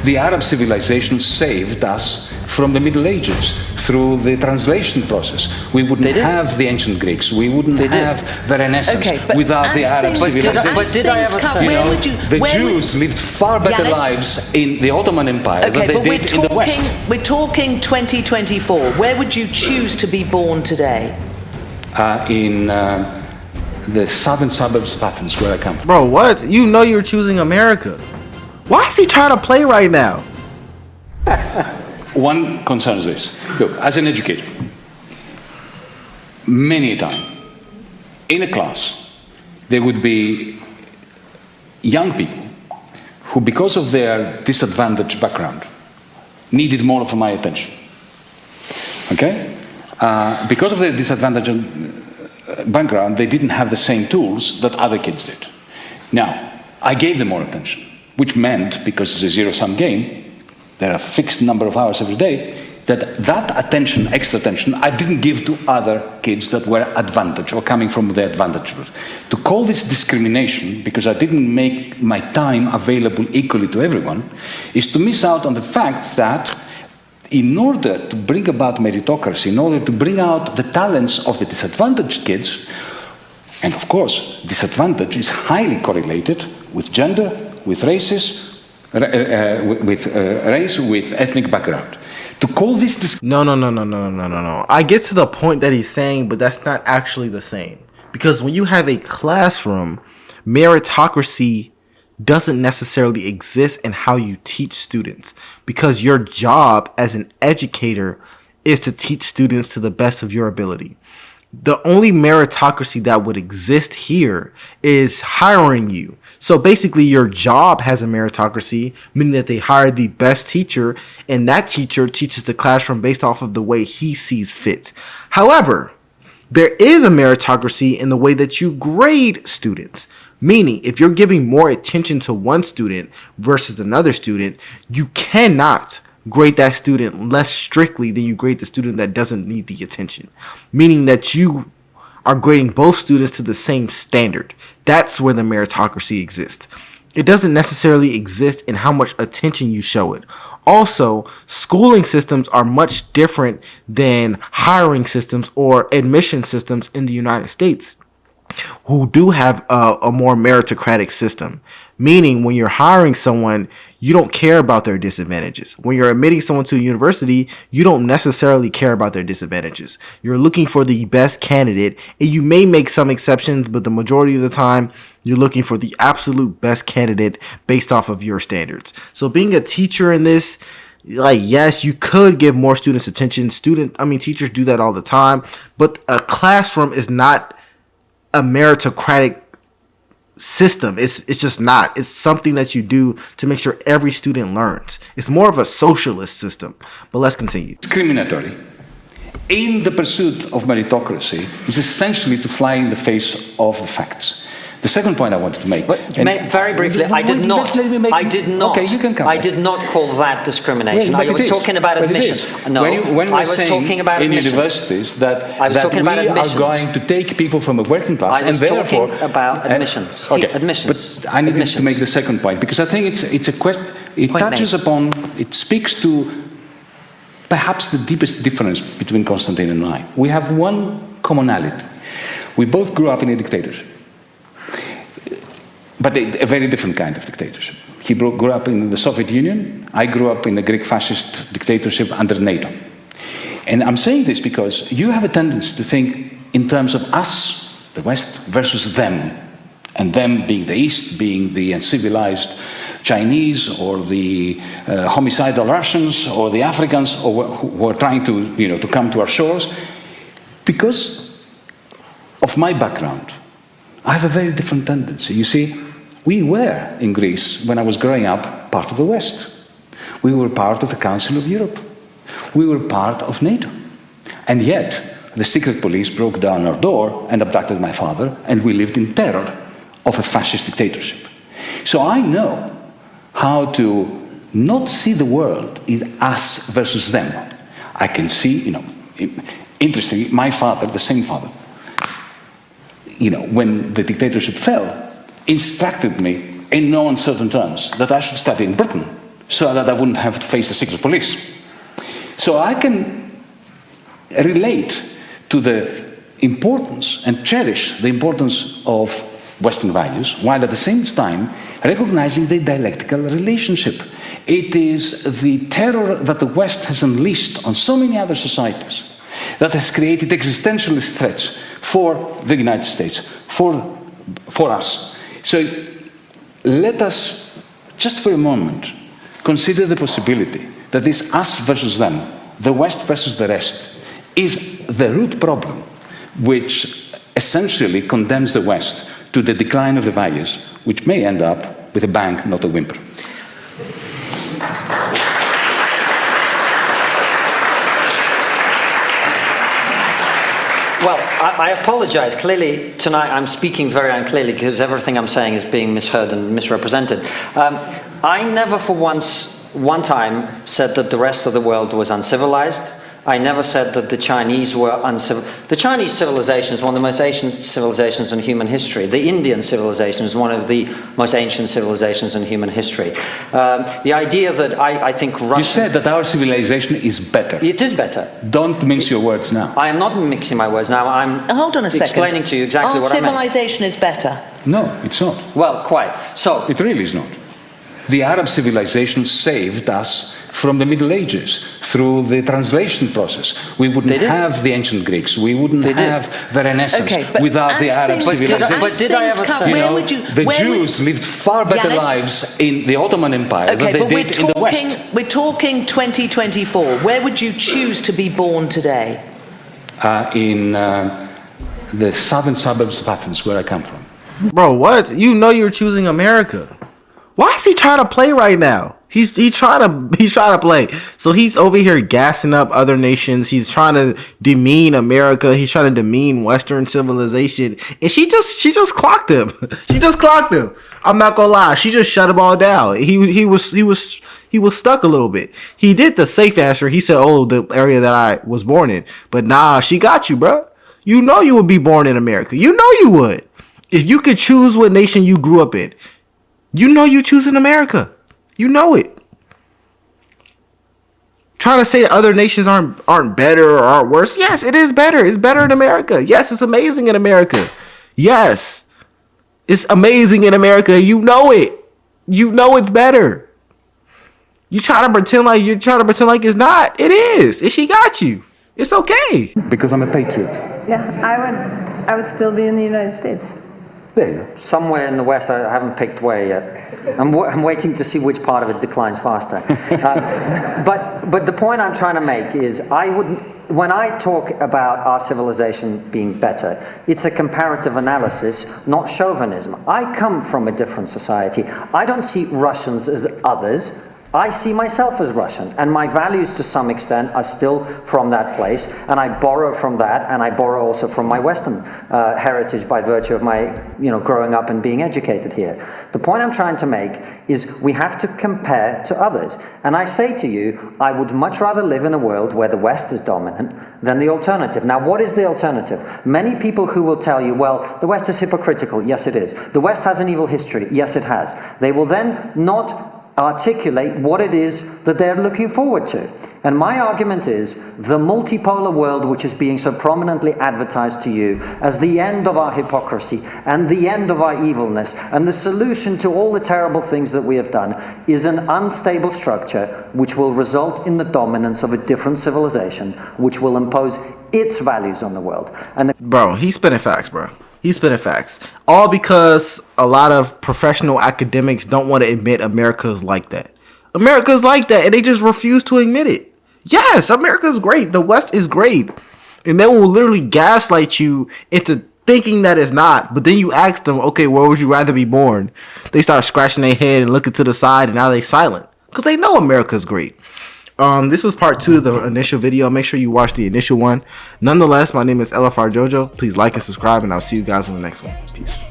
The Arab civilization saved us from the Middle Ages through the translation process. We wouldn't have the ancient Greeks. We wouldn't have the Renaissance without the Arab civilization. But did I ever say? The Jews lived far better lives in the Ottoman Empire than they did in the West. We're talking 2024. Where would you choose to be born today? In the southern suburbs of Athens, where I come from. Bro, what? You know you're choosing America. Why is he trying to play right now? One concerns this. Look, as an educator, many a time, in a class, there would be young people who, because of their disadvantaged background, needed more of my attention. Okay? Because of their disadvantaged background, they didn't have the same tools that other kids did. Now, I gave them more attention, which meant, because it's a zero-sum game, there are a fixed number of hours every day, that attention, extra attention, I didn't give to other kids that were advantaged or coming from the advantage. To call this discrimination, because I didn't make my time available equally to everyone, is to miss out on the fact that in order to bring about meritocracy, in order to bring out the talents of the disadvantaged kids, and of course, disadvantage is highly correlated with gender, with races, with race, with ethnic background. To call this No. I get to the point that he's saying, but that's not actually the same. Because when you have a classroom, meritocracy doesn't necessarily exist in how you teach students. Because your job as an educator is to teach students to the best of your ability. The only meritocracy that would exist here is hiring you. So basically your job has a meritocracy, meaning that they hire the best teacher, and that teacher teaches the classroom based off of the way he sees fit. However, there is a meritocracy in the way that you grade students. Meaning, if you're giving more attention to one student versus another student, you cannot grade that student less strictly than you grade the student that doesn't need the attention. Meaning that you are grading both students to the same standard. That's where the meritocracy exists. It doesn't necessarily exist in how much attention you show it. Also, schooling systems are much different than hiring systems or admission systems in the United States, who do have a more meritocratic system. Meaning, when you're hiring someone, you don't care about their disadvantages. When you're admitting someone to a university, you don't necessarily care about their disadvantages. You're looking for the best candidate, and you may make some exceptions, but the majority of the time, you're looking for the absolute best candidate based off of your standards. So being a teacher in this, like, yes, you could give more students attention. Teachers do that all the time, but a classroom is not a meritocratic system. It's just not. It's something that you do to make sure every student learns. It's more of a socialist system. But let's continue. Discriminatory in the pursuit of meritocracy is essentially to fly in the face of the facts. The second point I wanted to make. But very briefly, I did not. Okay, you can come. I did not call that discrimination. I was talking about admission. No, when I was talking about in universities that we are going to take people from a working class, and therefore about admissions. Okay, admissions. But I needed to make the second point because I think it's a question. It touches upon. It speaks to perhaps the deepest difference between Constantine and I. We have one commonality. We both grew up in a dictatorship. But a very different kind of dictatorship. He grew up in the Soviet Union. I grew up in a Greek fascist dictatorship under NATO. And I'm saying this because you have a tendency to think in terms of us, the West, versus them. And them being the East, being the uncivilized Chinese, or the homicidal Russians, or the Africans, or who are trying to come to our shores. Because of my background, I have a very different tendency. You see, we were in Greece, when I was growing up, part of the West. We were part of the Council of Europe. We were part of NATO. And yet, the secret police broke down our door and abducted my father, and we lived in terror of a fascist dictatorship. So I know how to not see the world in us versus them. I can see, interestingly, my father, the same father, when the dictatorship fell, instructed me in no uncertain terms that I should study in Britain so that I wouldn't have to face the secret police. So I can relate to the importance and cherish the importance of Western values, while at the same time recognizing the dialectical relationship. It is the terror that the West has unleashed on so many other societies that has created existentialist threats for the United States, for us. So let us, just for a moment, consider the possibility that this us versus them, the West versus the rest, is the root problem which essentially condemns the West to the decline of the values, which may end up with a bang, not a whimper. Well, I apologize. Clearly, tonight I'm speaking very unclearly because everything I'm saying is being misheard and misrepresented. I never for one time said that the rest of the world was uncivilized. I never said that the Chinese were uncivilized. The Chinese civilization is one of the most ancient civilizations in human history. The Indian civilization is one of the most ancient civilizations in human history. The idea that I think Russia... You said that our civilization is better. It is better. Don't mince your words now. I am not mixing my words now. I'm Hold on a second. explaining to you exactly what I meant. Our civilization is better. No, it's not. Well, quite. So... It really is not. The Arab civilization saved us from the Middle Ages through the translation process. We wouldn't have the ancient Greeks. We wouldn't have the Renaissance without the Arab civilization. But did I ever say... The Jews lived far better lives in the Ottoman Empire than they did in the West. We're talking 2024. Where would you choose to be born today? In the southern suburbs of Athens, where I come from. Bro, what? You know you're choosing America. Why is he trying to play right now? He's trying to play. So he's over here gassing up other nations. He's trying to demean America. He's trying to demean Western civilization. And she just clocked him. She just clocked him. I'm not gonna lie. She just shut him all down. He was stuck a little bit. He did the safe answer. He said, "Oh, the area that I was born in." But nah, she got you, bro. You know you would be born in America. You know you would. If you could choose what nation you grew up in, you know you choosing America. You know it. Trying to say that other nations aren't better or aren't worse. Yes, it is better. It's better in America. Yes, it's amazing in America. Yes, it's amazing in America. You know it. You know it's better. You try to pretend like it's not. It is. And she got you. It's okay. Because I'm a patriot. Yeah, I would still be in the United States. There you go. Somewhere in the West, I haven't picked where yet. I'm waiting to see which part of it declines faster. But the point I'm trying to make is when I talk about our civilization being better, it's a comparative analysis, not chauvinism. I come from a different society. I don't see Russians as others. I see myself as Russian, and my values to some extent are still from that place, and I borrow from that, and I borrow also from my Western heritage by virtue of my growing up and being educated here. The point I'm trying to make is we have to compare to others, and I say to you, I would much rather live in a world where the West is dominant than the alternative. Now, what is the alternative? Many people who will tell you, well, the West is hypocritical. Yes, it is. The West has an evil history. Yes, it has. They will then not articulate what it is that they're looking forward to. And my argument is the multipolar world, which is being so prominently advertised to you as the end of our hypocrisy and the end of our evilness and the solution to all the terrible things that we have done, is an unstable structure which will result in the dominance of a different civilization, which will impose its values on the world. And bro, he's spinning facts, bro. He's spinning facts. All because a lot of professional academics don't want to admit America's like that. America's like that, and they just refuse to admit it. Yes, America's great. The West is great. And they will literally gaslight you into thinking that it's not. But then you ask them, okay, where would you rather be born? They start scratching their head and looking to the side, and now they're silent. Because they know America's great. This was part 2 of the initial video. Make sure you watch the initial one. Nonetheless, my name is LFR Jojo. Please like and subscribe, and I'll see you guys in the next one. Peace.